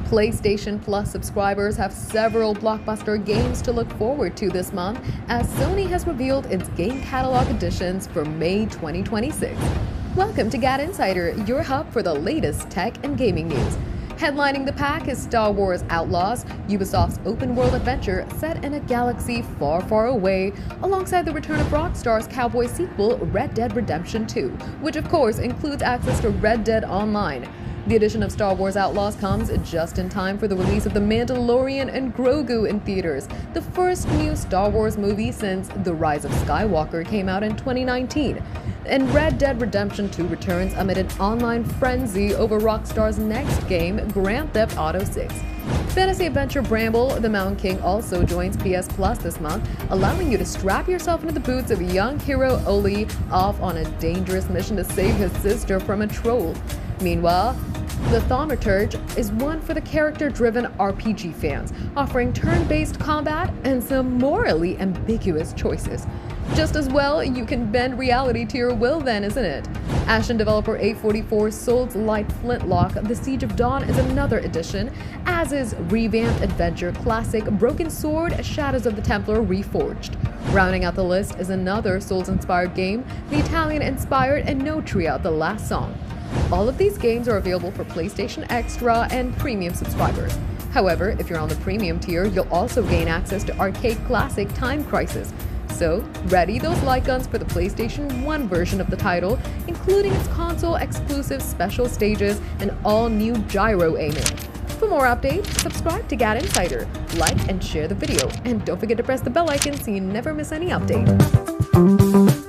PlayStation Plus subscribers have several blockbuster games to look forward to this month as Sony has revealed its game catalog additions for May 2026. Welcome to GadInsider, your hub for the latest tech and gaming news. Headlining the pack is Star Wars Outlaws, Ubisoft's open-world adventure set in a galaxy far, far away, alongside the return of Rockstar's cowboy sequel Red Dead Redemption 2, which of course includes access to Red Dead Online. The addition of Star Wars Outlaws comes just in time for the release of The Mandalorian and Grogu in theaters, the first new Star Wars movie since The Rise of Skywalker came out in 2019. And Red Dead Redemption 2 returns amid an online frenzy over Rockstar's next game, Grand Theft Auto 6. Fantasy adventure Bramble, the Mountain King, also joins PS Plus this month, allowing you to strap yourself into the boots of young hero Oli off on a dangerous mission to save his sister from a troll. Meanwhile, The Thaumaturge is one for the character-driven RPG fans, offering turn-based combat and some morally ambiguous choices. Just as well, you can bend reality to your will then, isn't it? Ashen developer A44 Souls Light Flintlock The Siege of Dawn is another addition, as is revamped adventure classic Broken Sword Shadows of the Templar Reforged. Rounding out the list is another Souls-inspired game, the Italian-inspired And No Tree Out the Last Song. All of these games are available for PlayStation Extra and Premium subscribers. However, if you're on the Premium tier, you'll also gain access to arcade classic Time Crisis. So, ready those light guns for the PlayStation 1 version of the title, including its console-exclusive special stages and all-new gyro aiming. For more updates, subscribe to GadInsider, like and share the video, and don't forget to press the bell icon so you never miss any update.